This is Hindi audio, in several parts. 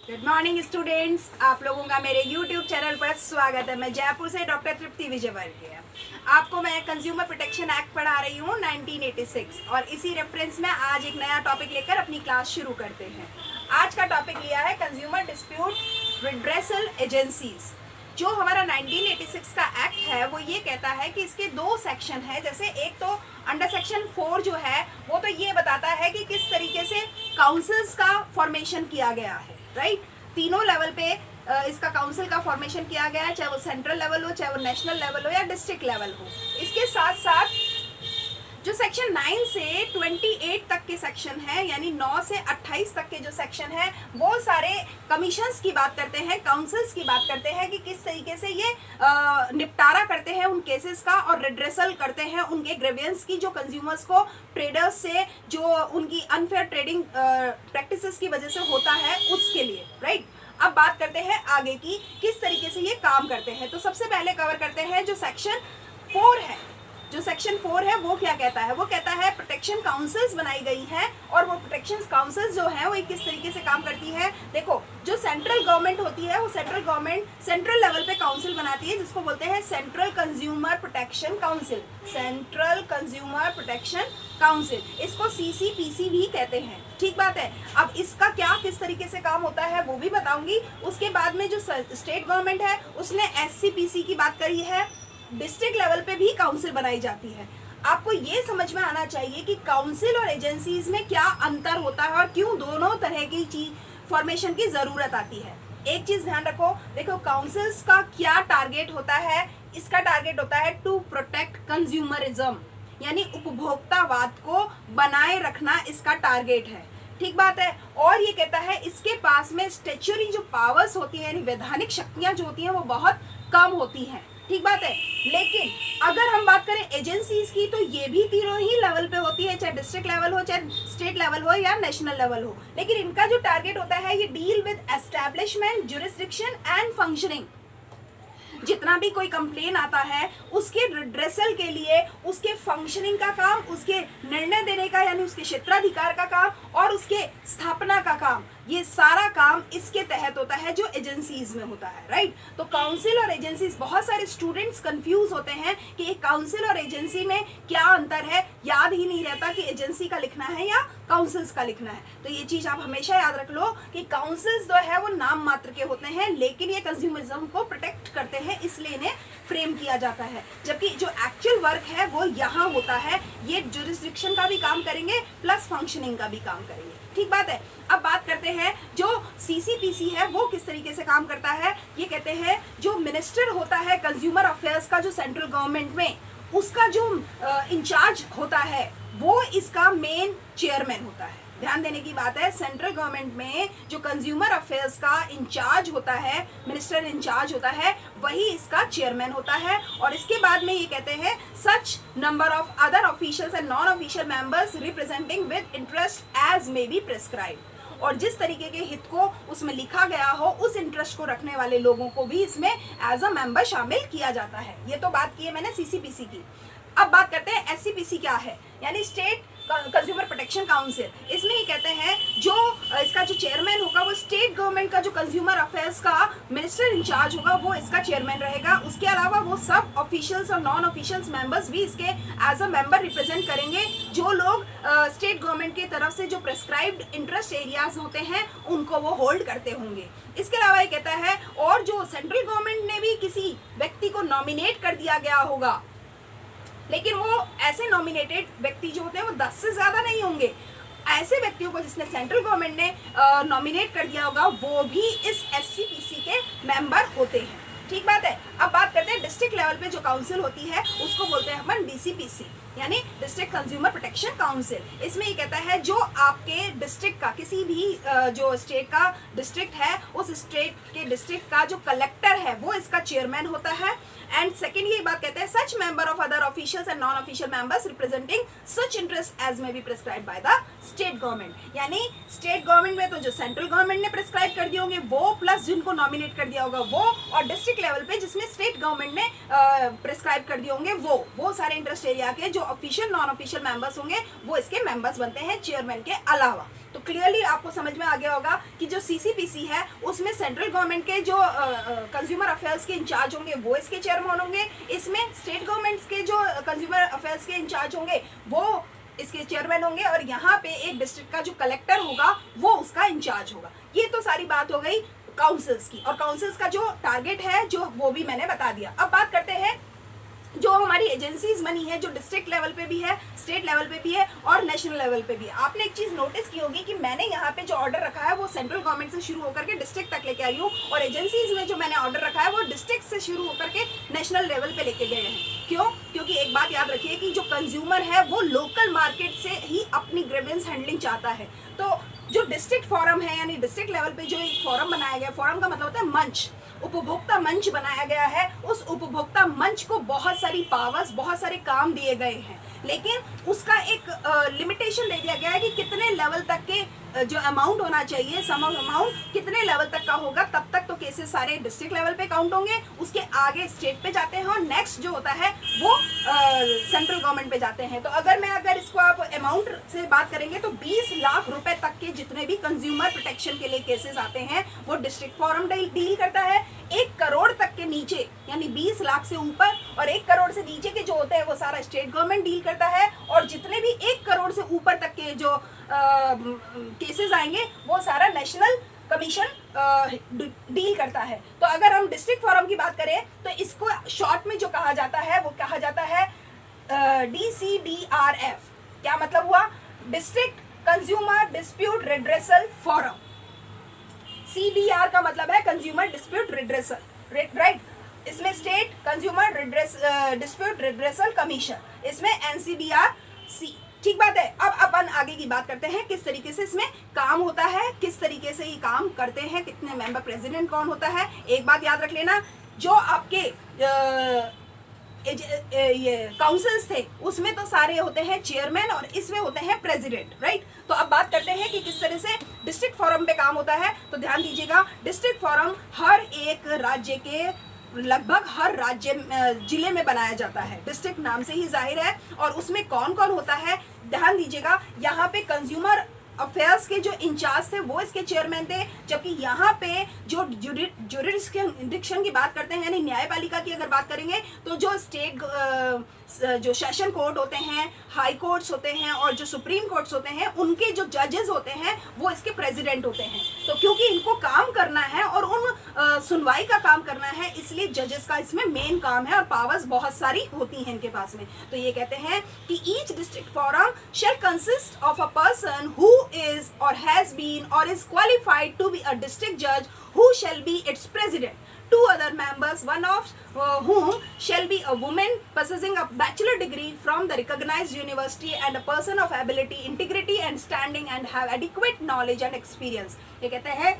गुड मॉर्निंग स्टूडेंट्स, आप लोगों का मेरे यूट्यूब चैनल पर स्वागत है। मैं जयपुर से डॉक्टर तृप्ति विजयवर्गीय आपको मैं कंज्यूमर प्रोटेक्शन एक्ट पढ़ा रही हूँ 1986 और इसी रेफरेंस में आज एक नया टॉपिक लेकर अपनी क्लास शुरू करते हैं। आज का टॉपिक लिया है कंज्यूमर डिस्प्यूट रिड्रेसल एजेंसीज। जो हमारा 1986 का एक्ट है वो ये कहता है कि इसके दो सेक्शन है। जैसे एक तो अंडर सेक्शन 4 जो है वो तो ये बताता है कि किस तरीके से काउंसिल्स का फॉर्मेशन किया गया है, राइट। तीनों लेवल पे इसका काउंसिल का फॉर्मेशन किया गया है, चाहे वो सेंट्रल लेवल हो, चाहे वो नेशनल लेवल हो या डिस्ट्रिक्ट लेवल हो। इसके साथ साथ जो सेक्शन 9 से 28 तक के सेक्शन है, यानी 9 से 28 तक के जो सेक्शन है वो सारे कमीशंस की बात करते हैं, काउंसिल्स की बात करते हैं कि किस तरीके से ये निपटारा करते हैं उन केसेस का और रिड्रेसल करते हैं उनके ग्रेवियंस की, जो कंज्यूमर्स को ट्रेडर्स से जो उनकी अनफेयर ट्रेडिंग प्रैक्टिसेस की वजह से होता है उसके लिए, राइट। अब बात करते हैं आगे की किस तरीके से ये काम करते हैं। तो सबसे पहले कवर करते हैं जो सेक्शन 4 है। जो सेक्शन 4 है वो क्या कहता है, वो कहता है प्रोटेक्शन काउंसिल्स बनाई गई हैं और वो प्रोटेक्शन काउंसिल्स जो है वो किस तरीके से काम करती है। देखो, जो सेंट्रल गवर्नमेंट होती है वो सेंट्रल गवर्नमेंट सेंट्रल लेवल पे काउंसिल बनाती है जिसको बोलते हैं central consumer protection council. Central consumer protection council, इसको CCPC भी कहते हैं, ठीक बात है। अब इसका क्या किस तरीके से काम होता है वो भी बताऊंगी। उसके बाद में जो स्टेट गवर्नमेंट है उसने SCPC की बात करी है। डिस्ट्रिक्ट लेवल पे भी काउंसिल बनाई जाती है। आपको ये समझ में आना चाहिए कि काउंसिल और एजेंसीज में क्या अंतर होता है और क्यों दोनों तरह की चीज फॉर्मेशन की जरूरत आती है। एक चीज ध्यान रखो, देखो काउंसिल्स का क्या टारगेट होता है। इसका टारगेट होता है टू प्रोटेक्ट कंज्यूमरिज्म, यानी उपभोक्तावाद को बनाए रखना इसका टारगेट है, ठीक बात है। और ये कहता है इसके पास में स्टैच्यूटरी जो पावर्स होती हैं, यानी वैधानिक शक्तियां जो होती हैं वो बहुत कम होती हैं, ठीक बात है। लेकिन अगर हम बात करें एजेंसीज की तो ये भी तीनों ही लेवल पे होती है, चाहे डिस्ट्रिक्ट लेवल हो, चाहे स्टेट लेवल हो या नेशनल लेवल हो। लेकिन इनका जो टारगेट होता है ये deal with establishment, jurisdiction and functioning. जितना भी कोई कंप्लेन आता है उसके रिड्रेसल के लिए उसके फंक्शनिंग का काम, उसके निर्णय देने का यानी उसके क्षेत्राधिकार का काम और उसके स्थापना का काम, ये सारा काम इसके तहत होता है जो एजेंसीज में होता है, राइट। तो काउंसिल और एजेंसीज, बहुत सारे स्टूडेंट्स कंफ्यूज होते हैं कि काउंसिल और एजेंसी में क्या अंतर है, याद ही नहीं रहता कि एजेंसी का लिखना है या काउंसिल्स का लिखना है। तो ये चीज आप हमेशा याद रख लो कि काउंसिल्स जो है वो नाम मात्र के होते हैं लेकिन ये कंज्यूमरिज्म को प्रोटेक्ट करते हैं, इसलिए इन्हें फ्रेम किया जाता है। जबकि जो एक्चुअल वर्क है वो यहाँ होता है, ये जुरिस्डिक्शन का भी काम करेंगे प्लस फंक्शनिंग का भी काम करेंगे, ठीक बात है। अब बात करते हैं जो CCPC है वो किस तरीके से काम करता है। ये कहते हैं जो मिनिस्टर होता है कंज्यूमर अफेयर्स का जो सेंट्रल गवर्नमेंट में, उसका जो इंचार्ज होता है वो इसका मेन चेयरमैन होता है। ध्यान देने की बात है, सेंट्रल गवर्नमेंट में जो कंज्यूमर अफेयर्स का इंचार्ज होता है, मिनिस्टर इंचार्ज होता है, वही इसका चेयरमैन होता है। और इसके बाद में ये कहते हैं such number of other officials and non official members representing with interest as may be prescribed. और जिस तरीके के हित को उसमें लिखा गया हो उस इंटरेस्ट को रखने वाले लोगों को भी इसमें एज अ मेंबर शामिल किया जाता है। ये तो बात की है मैंने CCPC की। अब बात करते हैं SCPC क्या है, यानी स्टेट कंज्यूमर प्रोटेक्शन काउंसिल। इसमें ये कहते हैं जो इसका जो चेयरमैन होगा वो स्टेट गवर्नमेंट का जो कंज्यूमर अफेयर्स का मिनिस्टर इंचार्ज होगा वो इसका चेयरमैन रहेगा। उसके अलावा वो सब ऑफिशियल्स और नॉन ऑफिशियल्स मेंबर्स भी इसके एज अ मेंबर रिप्रेजेंट करेंगे। जो लोग स्टेट गवर्नमेंट की तरफ से जो प्रेस्क्राइब्ड इंटरेस्ट एरियाज होते हैं उनको वो होल्ड करते होंगे। इसके अलावा ये कहता है और जो सेंट्रल गवर्नमेंट ने भी किसी व्यक्ति को नॉमिनेट कर दिया गया होगा, लेकिन वो ऐसे नॉमिनेटेड व्यक्ति जो होते हैं वो 10 से ज्यादा नहीं होंगे, ऐसे व्यक्तियों को जिसने सेंट्रल गवर्नमेंट ने नॉमिनेट कर दिया होगा वो भी इस SCPC के मेंबर होते हैं, ठीक बात है। अब बात करते हैं डिस्ट्रिक्ट लेवल पे जो काउंसिल होती है उसको बोलते हैं अपन DCPC, यानी डिस्ट्रिक्ट कंज्यूमर प्रोटेक्शन काउंसिल। इसमें ये कहता है जो आपके डिस्ट्रिक्ट का किसी भी जो स्टेट का डिस्ट्रिक्ट है उस स्टेट के डिस्ट्रिक्ट का जो कलेक्टर है वो इसका चेयरमैन होता है। एंड सेकेंड ये बात कहते हैं such member of other officials and non official members representing such interest as may be prescribed by the state government, यानी स्टेट गवर्नमेंट में तो जो सेंट्रल गवर्नमेंट ने प्रेस्क्राइब कर दिए होंगे वो प्लस जिनको नॉमिनेट कर दिया होगा वो, और डिस्ट्रिक्ट लेवल पे जिसमें स्टेट गवर्नमेंट ने प्रेस्क्राइब कर दिए होंगे वो सारे इंटरेस्ट एरिया के जो ऑफिशियल नॉन ऑफिशियल मेंबर्स होंगे वो इसके मेंबर्स बनते हैं चेयरमैन के अलावा। तो क्लियरली आपको समझ में आ गया होगा कि जो सीसीपीसी है उसमें सेंट्रल गवर्नमेंट के जो कंज्यूमर अफेयर्स के इंचार्ज होंगे वो इसके चेयरमैन होंगे, इसमें स्टेट गवर्नमेंट्स के जो कंज्यूमर अफेयर्स के इंचार्ज होंगे वो इसके चेयरमैन होंगे, और यहाँ पे एक डिस्ट्रिक्ट का जो कलेक्टर होगा वो उसका इंचार्ज होगा। ये तो सारी बात हो गई काउंसिल्स की, और काउंसिल्स का जो टारगेट है जो वो भी मैंने बता दिया। अब बात करते हैं जो हमारी एजेंसीज बनी है, जो डिस्ट्रिक्ट लेवल पे भी है, स्टेट लेवल पे भी है और नेशनल लेवल पे भी है। आपने एक चीज नोटिस की होगी कि मैंने यहाँ पे जो ऑर्डर रखा है वो सेंट्रल गवर्नमेंट से शुरू होकर के डिस्ट्रिक्ट तक लेके आई हूँ, और एजेंसीज में जो मैंने ऑर्डर रखा है वो डिस्ट्रिक्ट से शुरू होकर के नेशनल लेवल पे लेके गए हैं। क्यों? क्योंकि एक बात याद रखिए कि जो कंज्यूमर है वो लोकल मार्केट से ही अपनी ग्रीवेंस हैंडलिंग चाहता है। तो जो डिस्ट्रिक्ट फोरम है, यानी डिस्ट्रिक्ट लेवल पे जो एक फोरम बनाया गया, फोरम का मतलब होता है मंच, उपभोक्ता मंच बनाया गया है। उस उपभोक्ता मंच को बहुत सारी पावर्स, बहुत सारे काम दिए गए हैं, लेकिन उसका एक लिमिटेशन दे दिया गया है कि कितने लेवल तक के जो अमाउंट होना चाहिए, सम अमाउंट कितने लेवल तक का होगा, तब तक तो केसेस सारे डिस्ट्रिक्ट लेवल पे काउंट होंगे, उसके आगे स्टेट पे जाते हैं और नेक्स्ट जो होता है वो सेंट्रल गवर्नमेंट पे जाते हैं। तो अगर इसको आप अमाउंट से बात करेंगे तो 20 लाख रुपए तक के जितने भी कंज्यूमर प्रोटेक्शन के लिए केसेस आते हैं वो डिस्ट्रिक्ट फोरम डील करता है। 1 करोड़ तक के नीचे, यानी 20 लाख से ऊपर और 1 करोड़ से नीचे के जो होते हैं वो सारा स्टेट गवर्नमेंट डील करता है, और जितने भी 1 करोड़ से ऊपर तक के जो केसेस आएंगे वो सारा नेशनल कमीशन डील करता है। तो अगर हम डिस्ट्रिक्ट फोरम की बात करें तो इसको शॉर्ट में जो कहा जाता है वो कहा जाता है DCDRF। क्या मतलब हुआ? District consumer dispute redressal forum. CDR का मतलब है कंज्यूमर डिस्प्यूट रिड्रेसल, राइट? इसमें state consumer dispute redressal commission, इसमें NCDRC। ठीक बात है। अब अपन आगे की बात करते हैं किस तरीके से इसमें काम होता है, किस तरीके से ये काम करते हैं, कितने मेंबर प्रेसिडेंट कौन होता है। एक बात याद रख लेना, जो आपके ये काउंसिल्स थे उसमें तो सारे होते हैं चेयरमैन और इसमें होते हैं प्रेसिडेंट, राइट? तो अब बात करते हैं कि किस तरह से डिस्ट्रिक्ट फोरम पे काम होता है। तो ध्यान दीजिएगा, डिस्ट्रिक्ट फोरम हर एक राज्य के लगभग हर राज्य जिले में बनाया जाता है। डिस्ट्रिक्ट नाम से ही जाहिर है। और उसमें कौन कौन होता है ध्यान दीजिएगा, यहाँ पे कंज्यूमर अफेयर्स के जो इंचार्ज थे वो इसके चेयरमैन थे, जबकि यहाँ पे जो जुरिडिक्शन की बात करते हैं, यानी न्यायपालिका की अगर बात करेंगे तो जो स्टेट जो सेशन कोर्ट होते हैं, हाई कोर्ट्स होते हैं और जो सुप्रीम कोर्ट्स होते हैं, उनके जो जजेस होते हैं वो इसके प्रेसिडेंट होते हैं। तो क्योंकि इनको काम करना है और उन सुनवाई का काम करना है, इसलिए जजेस का इसमें मेन काम है और पावर्स बहुत सारी होती हैं इनके पास में। तो ये कहते हैं कि each district forum shall consist of a person who is or has been or is qualified to be a district judge, who shall be its president. 2 other members, one of whom shall be a woman possessing a bachelor degree from the recognized university and a person of ability, integrity and standing and have adequate knowledge and experience. ये कहते हैं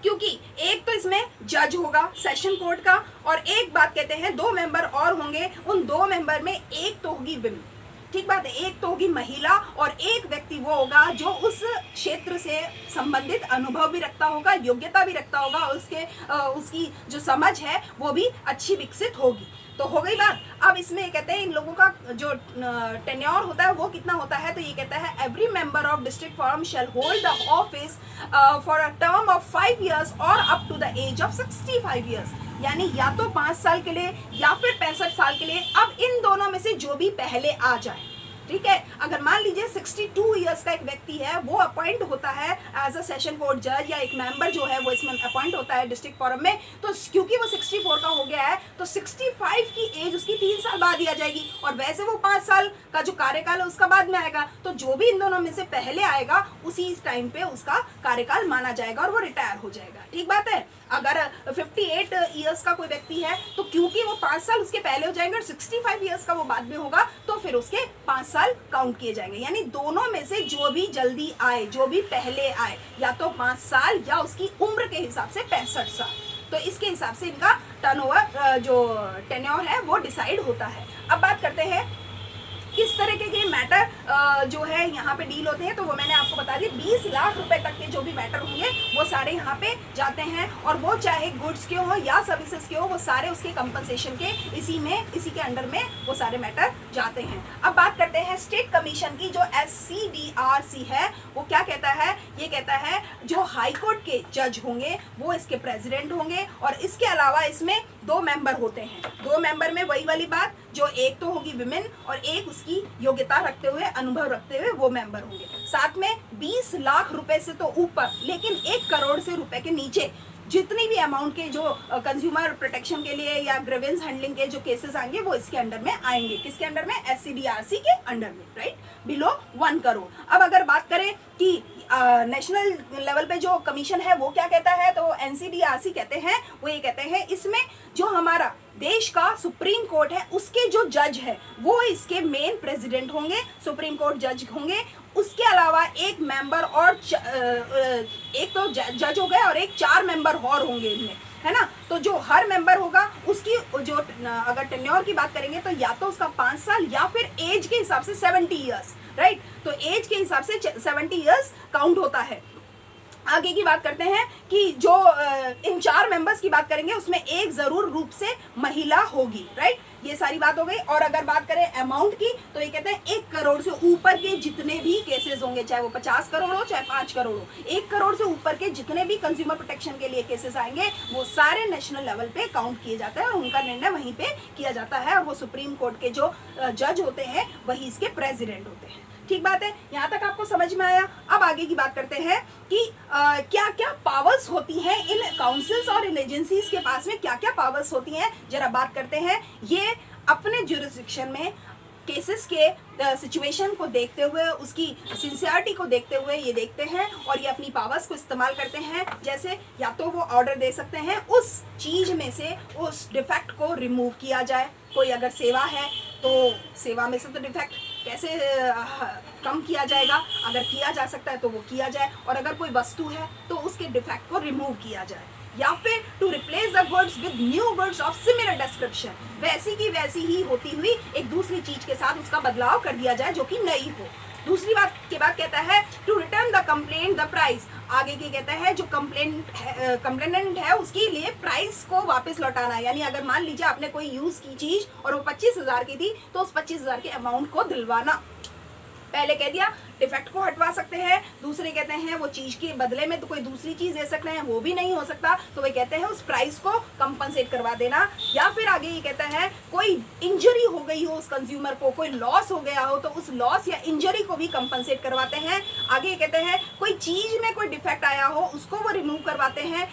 क्योंकि एक तो इसमें जज होगा सेशन कोर्ट का, और एक बात कहते हैं 2 मेंबर और होंगे, उन 2 मेंबर में एक तो होगी विमेन, ठीक बात है, एक तो होगी महिला, और एक व्यक्ति वो होगा जो उस क्षेत्र से संबंधित अनुभव भी रखता होगा, योग्यता भी रखता होगा, उसकी जो समझ है वो भी अच्छी विकसित होगी। तो हो गई बात। अब इसमें कहते हैं इन लोगों का जो टेन्योर होता है वो कितना होता है, तो ये कहता है every member of district forum shall hold the office for a term of 5 years और up to the age of 65 years, यानी या तो 5 साल के लिए या फिर 65 साल के लिए। अब इन दोनों में से जो भी पहले आ जाए, ठीक है। अगर मान लीजिए 62 इयर्स का एक व्यक्ति है, वो अपॉइंट होता है एज अ सेशन कोर्ट जज, या एक मेंबर जो है वो इसमें अपॉइंट होता है डिस्ट्रिक्ट फोरम में, तो क्योंकि वो 64 का हो गया है तो 65 की एज उसकी 3 साल बाद ही आ जाएगी, और वैसे वो 5 साल का जो कार्यकाल है उसका बाद में आएगा। तो जो भी इन दोनों में से पहले आएगा उसी टाइम पे उसका कार्यकाल माना जाएगा और वो रिटायर हो जाएगा। ठीक बात है। अगर 58 इयर्स का कोई व्यक्ति है तो क्योंकि वो 5 साल उसके पहले हो जाएंगे और 65 इयर्स का वो बाद में होगा, तो फिर उसके 5 साल काउंट किए जाएंगे। यानी दोनों में से जो भी जल्दी आए, जो भी पहले आए, या तो 5 साल या उसकी उम्र के हिसाब से 65 साल, तो इसके हिसाब से इनका टर्नओवर जो टेन्योर है वो डिसाइड होता है। अब बात करते हैं किस तरह के मैटर जो है यहाँ पे डील होते हैं, तो वो मैंने आपको बता दी 20 लाख रुपए तक के जो भी मैटर होंगे वो सारे यहाँ पे जाते हैं, और वो चाहे गुड्स के हो या सर्विसेज के हो, वो सारे उसके कंपनसेशन के इसी के अंडर में वो सारे मैटर जाते हैं। अब बात करते हैं स्टेट कमीशन की। जो SCDRC है वो क्या कहता है, ये कहता है जो हाई कोर्ट के जज होंगे वो इसके प्रेसिडेंट होंगे, और इसके अलावा इसमें 2 मेंबर होते हैं। 2 मेंबर में वही वाली बात, जो एक तो होगी विमेन और एक उसकी योग्यता रखते हुए, अनुभव रखते हुए वो मेंबर होंगे। साथ में 20 लाख रुपए से तो ऊपर, लेकिन 1 करोड़ से रुपए के नीचे जितनी भी अमाउंट के जो कंज्यूमर प्रोटेक्शन के लिए या ग्रीवेंस हैंडलिंग के जो केसेस आएंगे वो इसके अंडर में आएंगे। किसके अंडर में? SCDRC के अंडर में, राइट, बिलो 1 करोड़। अब अगर बात करें कि नेशनल लेवल पे जो कमीशन है वो क्या कहता है, तो NCDRC कहते हैं, वो ये कहते हैं इसमें जो हमारा देश का सुप्रीम कोर्ट है उसके जो जज है वो इसके मेन प्रेसिडेंट होंगे, सुप्रीम कोर्ट जज होंगे। उसके अलावा एक मेंबर और एक तो जज हो गए और एक 4 मेंबर और होंगे इनमें, है ना। तो जो हर मेंबर होगा उसकी जो अगर टेन्योर की बात करेंगे तो या तो उसका 5 साल या फिर एज के हिसाब से 70 ईयर्स, राइट। तो एज के हिसाब से 70 ईयर्स काउंट होता है। आगे की बात करते हैं कि जो इन 4 मेंबर्स की बात करेंगे उसमें एक जरूर रूप से महिला होगी, राइट। ये सारी बात हो गई। और अगर बात करें अमाउंट की तो ये कहते हैं 1 करोड़ से ऊपर के जितने भी केसेस होंगे, चाहे वो 50 करोड़ हो चाहे 5 करोड़ हो, 1 करोड़ से ऊपर के जितने भी कंज्यूमर प्रोटेक्शन के लिए केसेस आएंगे वो सारे नेशनल लेवल पे काउंट किए जाते हैं और उनका निर्णय वहीं पे किया जाता है। और वो सुप्रीम कोर्ट के जो जज होते हैं वही इसके प्रेसिडेंट होते हैं। ठीक बात है, यहाँ तक आपको समझ में आया। अब आगे की बात करते हैं कि क्या क्या पावर्स होती हैं इन काउंसिल्स और इन एजेंसीज के पास में, क्या क्या पावर्स होती हैं, जरा बात करते हैं। ये अपने ज्यूरिसडिक्शन में केसेस के सिचुएशन को देखते हुए, उसकी सिंसियरिटी को देखते हुए ये देखते हैं और ये अपनी पावर्स को इस्तेमाल करते हैं। जैसे या तो वो ऑर्डर दे सकते हैं उस चीज़ में से उस डिफेक्ट को रिमूव किया जाए। कोई अगर सेवा है तो सेवा में से तो डिफेक्ट कैसे कम किया जाएगा, अगर किया जा सकता है तो वो किया जाए, और अगर कोई वस्तु है तो उसके डिफेक्ट को रिमूव किया जाए, या फिर to replace the goods with new goods of similar description, वैसी की वैसी ही होती हुई एक दूसरी चीज के साथ उसका बदलाव कर दिया जाए जो कि नई हो। दूसरी बात के बाद कहता है to return the complaint the price. आगे के कहता है जो कंप्लेनेंट है उसके लिए प्राइस को वापस लौटाना, यानी अगर मान लीजिए आपने कोई यूज की चीज और वो 25,000 की थी तो उस 25,000 के अमाउंट को दिलवाना। पहले कह दिया डिफेक्ट को हटवा सकते हैं, दूसरे कहते हैं वो चीज के बदले में तो कोई दूसरी चीज दे सकते हैं, वो भी नहीं हो सकता, तो वे कहते हैं उस प्राइस को कंपनसेट करवा देना। या फिर आगे ये कहता है कोई इंजरी हो गई हो उस कंज्यूमर को, कोई लॉस हो गया हो तो उस लॉस या इंजरी को भी कंपनसेट करवाते हैं। आगे कहते हैं कोई चीज में कोई डिफेक्ट आया हो उसको वो रिमूव करवाते हैं।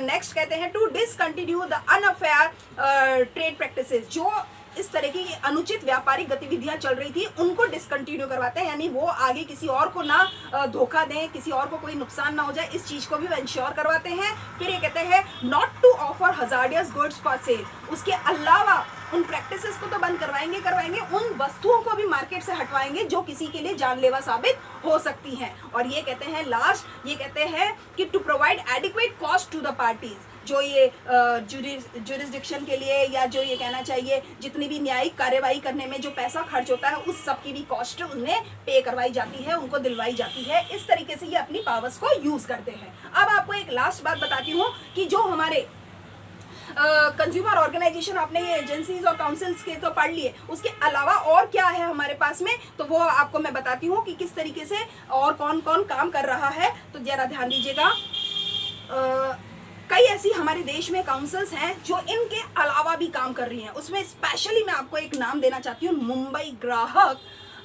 नेक्स्ट कहते हैं to discontinue the unfair trade practices, जो इस तरह की अनुचित व्यापारिक गतिविधियां चल रही थी उनको डिसकंटिन्यू करवाते हैं, यानी वो आगे किसी और को ना धोखा दें, किसी और को कोई नुकसान ना हो जाए, इस चीज को भी वो इंश्योर करवाते हैं। फिर ये कहते हैं not to offer hazardous goods for sale, उसके अलावा उन प्रैक्टिसेस को तो बंद करवाएंगे, उन वस्तुओं को भी मार्केट से हटवाएंगे जो किसी के लिए जानलेवा साबित हो सकती हैं। और ये कहते हैं लास्ट, ये कहते हैं कि to provide adequate cost to the parties, जो ये जुरिस्डिक्शन के लिए या जो ये कहना चाहिए जितनी भी न्यायिक कार्यवाही करने में जो पैसा खर्च होता है उस सब की भी कॉस्ट उन्हें पे करवाई जाती है, उनको दिलवाई जाती है। इस तरीके से ये अपनी पावर्स को यूज करते हैं। अब आपको एक लास्ट बात बताती हूँ कि जो हमारे कंज्यूमर ऑर्गेनाइजेशन, आपने ये एजेंसीज और काउंसिल्स के तो पढ़ लिए, उसके अलावा और क्या है हमारे पास में, तो वो आपको मैं बताती हूँ कि किस तरीके से और कौन कौन काम कर रहा है। तो जरा ध्यान दीजिएगा, कई ऐसी हमारे देश में काउंसिल्स हैं जो इनके अलावा भी काम कर रही हैं। उसमें स्पेशली मैं आपको एक नाम देना चाहती हूँ, मुंबई ग्राहक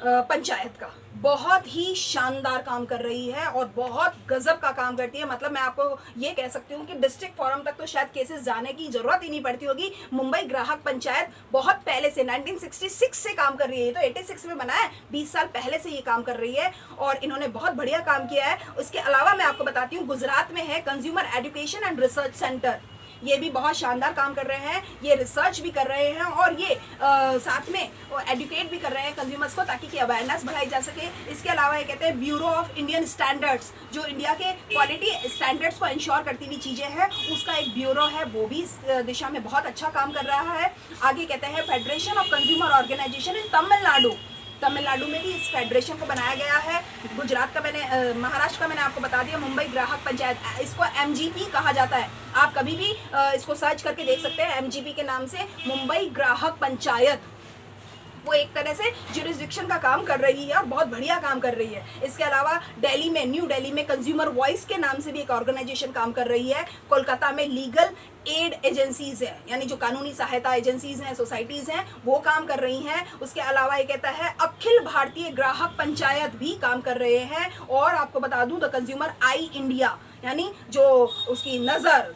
पंचायत का। बहुत ही शानदार काम कर रही है और बहुत गजब का काम करती है। मतलब मैं आपको ये कह सकती हूँ कि डिस्ट्रिक्ट फोरम तक तो शायद केसेस जाने की जरूरत ही नहीं पड़ती होगी। मुंबई ग्राहक पंचायत बहुत पहले से 1966 से काम कर रही है, ये तो 86 में बना है, 20 साल पहले से ये काम कर रही है और इन्होंने बहुत बढ़िया काम किया है। उसके अलावा मैं आपको बताती हूँ गुजरात में है consumer education and research centre, ये भी बहुत शानदार काम कर रहे हैं, ये रिसर्च भी कर रहे हैं और ये साथ में एडुकेट भी कर रहे हैं कंज्यूमर्स को ताकि कि अवेयरनेस बढ़ाई जा सके। इसके अलावा ये कहते हैं ब्यूरो ऑफ इंडियन स्टैंडर्ड्स, जो इंडिया के क्वालिटी स्टैंडर्ड्स को इंश्योर करती हुई चीज़ें हैं, उसका एक ब्यूरो है, वो भी इस दिशा में बहुत अच्छा काम कर रहा है। आगे कहते हैं फेडरेशन ऑफ कंज्यूमर ऑर्गेनाइजेशन इन तमिलनाडु, तमिलनाडु में भी इस फेडरेशन को बनाया गया है। गुजरात का मैंने महाराष्ट्र का मैंने आपको बता दिया, मुंबई ग्राहक पंचायत, इसको MGP कहा जाता है। आप कभी भी इसको सर्च करके देख सकते हैं MGP के नाम से, मुंबई ग्राहक पंचायत। वो एक तरह से ज्यूरिसडिक्शन का काम कर रही है और बहुत बढ़िया काम कर रही है। इसके अलावा दिल्ली में, न्यू दिल्ली में कंज्यूमर वॉइस के नाम से भी एक ऑर्गेनाइजेशन काम कर रही है। कोलकाता में लीगल एड एजेंसीज है, यानी जो कानूनी सहायता एजेंसीज हैं, सोसाइटीज़ हैं, वो काम कर रही हैं। उसके अलावा ये कहता है अखिल भारतीय ग्राहक पंचायत भी काम कर रहे हैं। और आपको बता दूं, द कंज्यूमर आई इंडिया, यानी जो उसकी नज़र,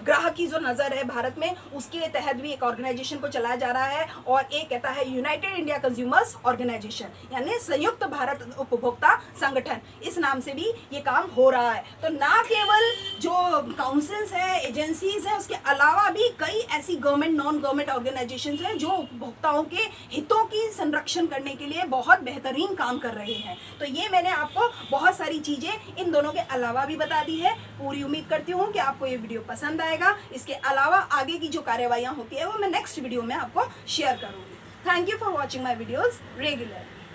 ग्राहक की जो नज़र है भारत में, उसके तहत भी एक ऑर्गेनाइजेशन को चलाया जा रहा है। और एक कहता है यूनाइटेड इंडिया कंज्यूमर्स ऑर्गेनाइजेशन, यानी संयुक्त भारत उपभोक्ता संगठन, इस नाम से भी ये काम हो रहा है। तो ना केवल जो काउंसिल्स हैं, एजेंसीज हैं, उसके अलावा भी कई ऐसी गवर्नमेंट, नॉन गवर्नमेंट ऑर्गेनाइजेशंस हैं जो उपभोक्ताओं के हितों की संरक्षण करने के लिए बहुत बेहतरीन काम कर रहे हैं। तो ये मैंने आपको बहुत सारी चीज़ें इन दोनों के अलावा भी बता दी है। पूरी उम्मीद करती हूँ कि आपको ये वीडियो पसंद आएगा। इसके अलावा आगे की जो कार्यवाहियाँ होती है वो मैं नेक्स्ट वीडियो में आपको शेयर करूँगी। Thank you for watching my videos regular.